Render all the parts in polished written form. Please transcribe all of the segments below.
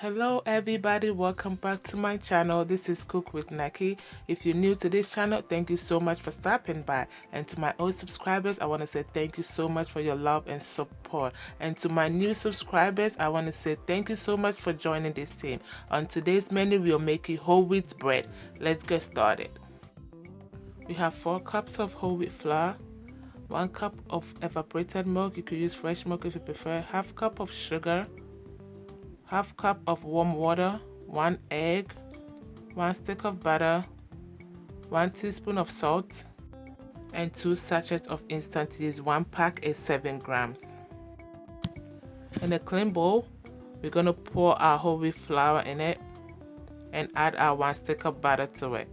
Hello everybody, welcome back to my channel. This is Cook with Naki. If you're new to this channel, thank you so much for stopping by. And to my old subscribers, I want to say thank you so much for your love and support. And to my new subscribers, I want to say thank you so much for joining this team. On today's menu, we'll make whole wheat bread. Let's get started. We have 4 cups of whole wheat flour, 1 cup of evaporated milk. You could use fresh milk if you prefer, half cup of sugar, half cup of warm water, 1 egg, 1 stick of butter, 1 teaspoon of salt, and 2 sachets of instant yeast. 1 pack is 7 grams. In a clean bowl, we're going to pour our whole wheat flour in it and add our 1 stick of butter to it.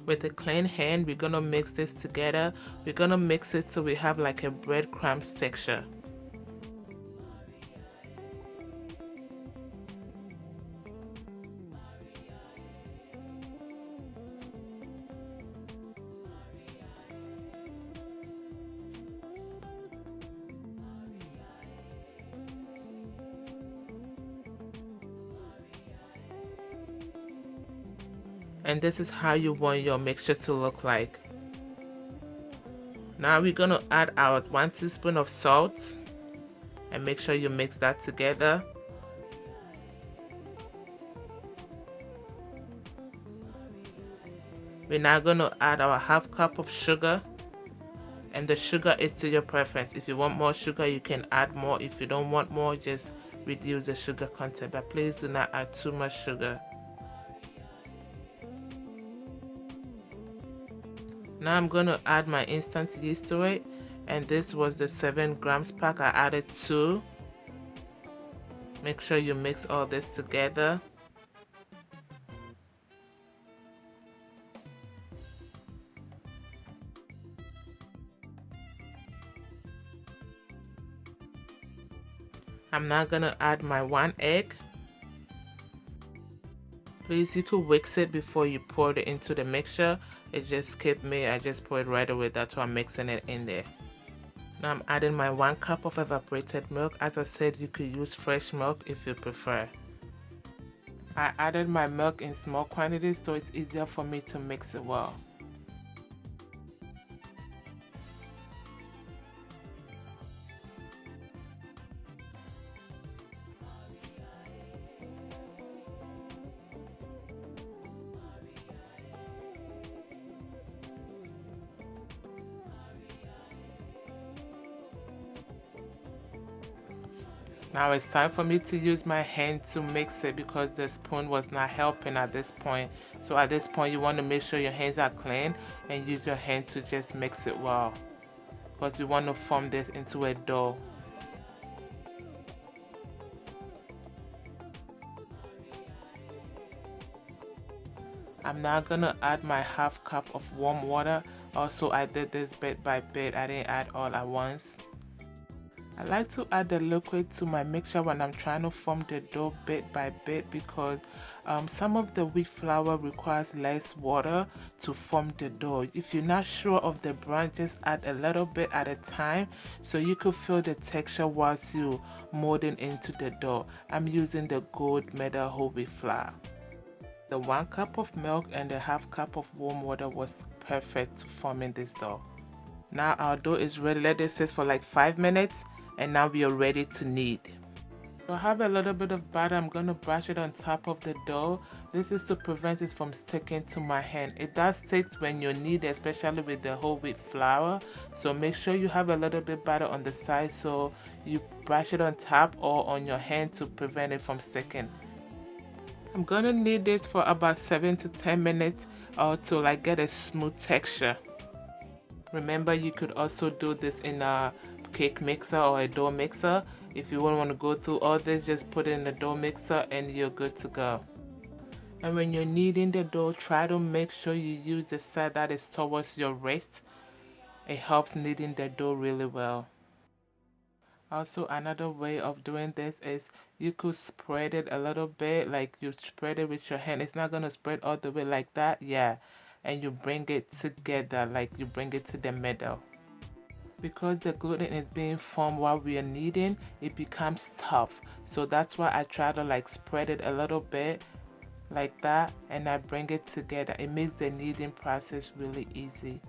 With a clean hand, we're going to mix this together. We're going to mix it till we have like a breadcrumbs texture. And this is how you want your mixture to look like. Now we're going to add our 1 teaspoon of salt and make sure you mix that together. We're now going to add our half cup of sugar, and the sugar is to your preference. If you want more sugar, you can add more. If you don't want more, just reduce the sugar content, but please do not add too much sugar. Now I'm going to add my instant yeast to it, and this was the 7 grams pack. I added 2. Make sure you mix all this together. I'm now going to add my 1 egg. Please, you could whisk it before you pour it into the mixture. It just skipped me. I just pour it right away. That's why I'm mixing it in there. Now I'm adding my 1 cup of evaporated milk. As I said, you could use fresh milk if you prefer. I added my milk in small quantities so it's easier for me to mix it well. Now it's time for me to use my hand to mix it because the spoon was not helping at this point. So at this point you want to make sure your hands are clean and use your hand to just mix it well, because we want to form this into a dough. I'm now gonna add my half cup of warm water. Also, I did this bit by bit. I didn't add all at once. I like to add the liquid to my mixture when I'm trying to form the dough bit by bit, because some of the wheat flour requires less water to form the dough. If you're not sure of the brand, just add a little bit at a time so you could feel the texture whilst you molding into the dough. I'm using the gold medal whole wheat flour. The 1 cup of milk and the half cup of warm water was perfect to forming this dough. Now our dough is ready. Let it sit for like 5 minutes, and now we are ready to knead. So I have a little bit of batter. I'm going to brush it on top of the dough. This is to prevent it from sticking to my hand. It does stick when you knead, especially with the whole wheat flour. So make sure you have a little bit batter on the side so you brush it on top or on your hand to prevent it from sticking. I'm going to knead this for about 7 to 10 minutes or to like get a smooth texture. Remember, you could also do this in a cake mixer or a dough mixer. If you don't want to go through all this, just put it in the dough mixer and you're good to go. And when you're kneading the dough, try to make sure you use the side that is towards your wrist. It helps kneading the dough really well. Also, another way of doing this is you could spread it a little bit, like you spread it with your hand. It's not going to spread all the way like that, yeah. And you bring it together, like you bring it to the middle. Because the gluten is being formed while we are kneading, it becomes tough. So that's why I try to like spread it a little bit like that, and I bring it together. It makes the kneading process really easy.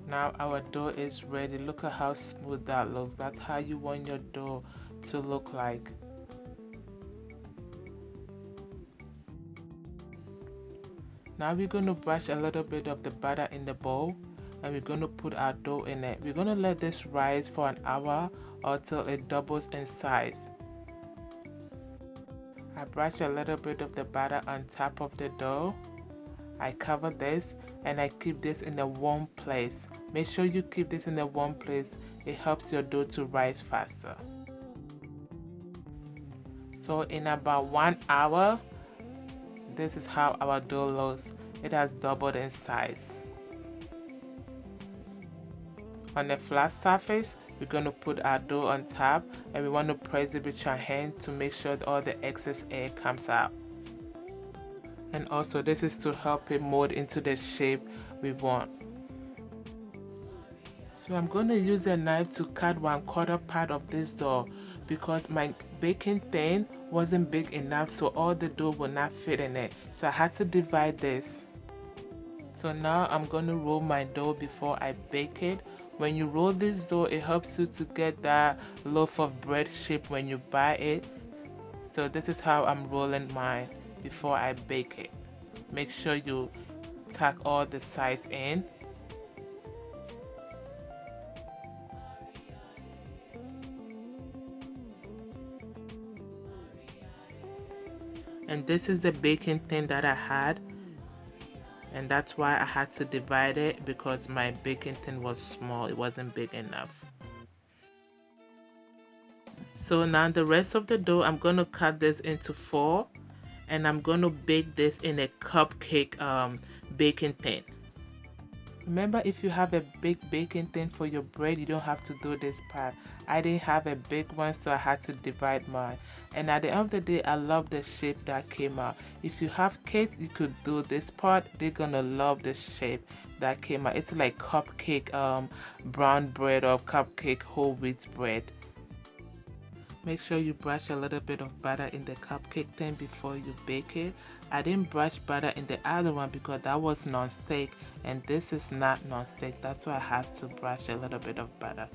Now our dough is ready. Look at how smooth that looks. That's how you want your dough to look like. Now we're going to brush a little bit of the butter in the bowl, and we're going to put our dough in it. We're going to let this rise for an hour until it doubles in size. I brush a little bit of the butter on top of the dough. I cover this and I keep this in a warm place. Make sure you keep this in a warm place. It helps your dough to rise faster. So in about 1 hour, this is how our dough looks. It has doubled in size. On a flat surface, we're going to put our dough on top, and we want to press it with your hand to make sure that all the excess air comes out. And also this is to help it mold into the shape we want. So I'm going to use a knife to cut 1/4 part of this dough because my baking tin wasn't big enough, so all the dough will not fit in it. So I had to divide this. So now I'm going to roll my dough before I bake it. When you roll this dough, it helps you to get that loaf of bread shape when you buy it. So this is how I'm rolling mine before I bake it. Make sure you tuck all the sides in. And this is the baking tin that I had, and that's why I had to divide it, because my baking tin was small, it wasn't big enough. So now the rest of the dough, I'm going to cut this into 4, and I'm going to bake this in a cupcake baking tin. Remember, if you have a big baking tin for your bread, you don't have to do this part. I didn't have a big one, so I had to divide mine. And at the end of the day, I love the shape that came out. If you have kids, you could do this part. They're gonna love the shape that came out. It's like cupcake brown bread or cupcake whole wheat bread. Make sure you brush a little bit of butter in the cupcake tin before you bake it. I didn't brush butter in the other one because that was non-stick, and this is not non-stick. That's why I had to brush a little bit of butter.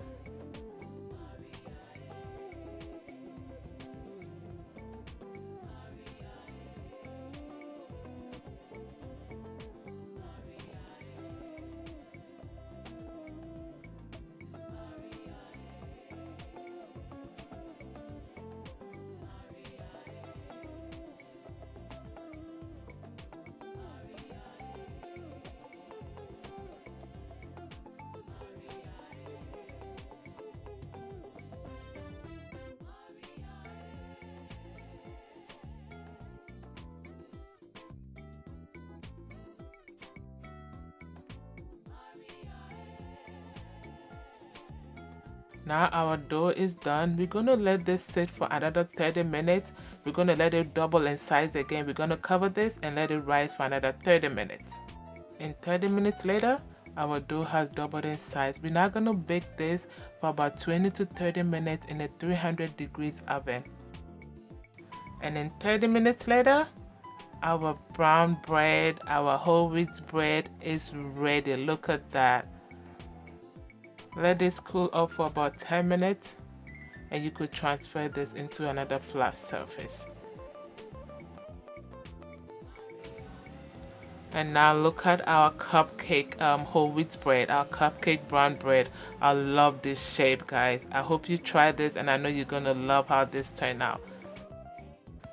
Now our dough is done. We're going to let this sit for another 30 minutes. We're going to let it double in size again. We're going to cover this and let it rise for another 30 minutes. And 30 minutes later, our dough has doubled in size. We're now going to bake this for about 20 to 30 minutes in a 300 degrees oven. And then 30 minutes later, our brown bread, our whole wheat bread is ready. Look at that. Let this cool off for about 10 minutes, and you could transfer this into another flat surface. And now look at our cupcake whole wheat bread, our cupcake brown bread. I love this shape, guys. I hope you try this, and I know you're gonna love how this turned out.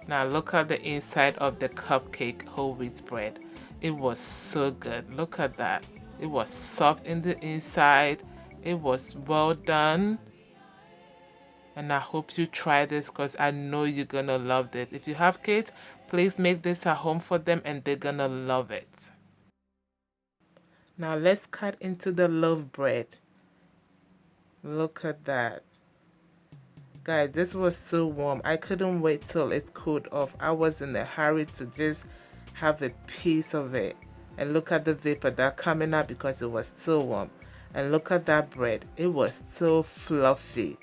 Now look at the inside of the cupcake whole wheat bread. It was so good. Look at that. It was soft in the inside. It was well done. And I hope you try this because I know you're gonna love this. If you have kids, please make this at home for them and they're gonna love it. Now let's cut into the loaf bread. Look at that. Guys, this was so warm. I couldn't wait till it cooled off. I was in a hurry to just have a piece of it. And look at the vapor that coming out because it was so warm. And look at that bread. It was so fluffy.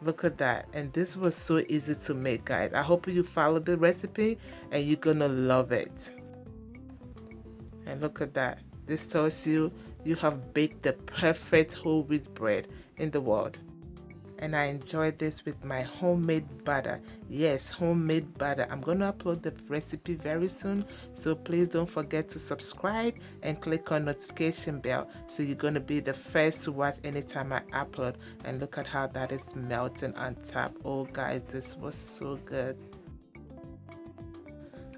Look at that. And this was so easy to make, guys. I hope you follow the recipe and you're gonna love it. And look at that. This tells you you have baked the perfect whole wheat bread in the world. And I enjoyed this with my homemade butter. Yes, homemade butter. I'm going to upload the recipe very soon, so please don't forget to subscribe and click on notification bell so you're going to be the first to watch anytime I upload. And look at how that is melting on top. Oh guys, this was so good.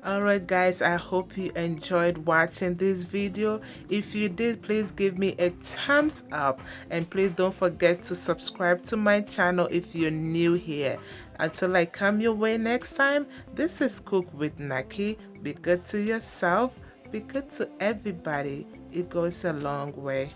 Alright guys, I hope you enjoyed watching this video. If you did, please give me a thumbs up and please don't forget to subscribe to my channel if you're new here. Until I come your way next time, this is Cook with Naki. Be good to yourself, be good to everybody. It goes a long way.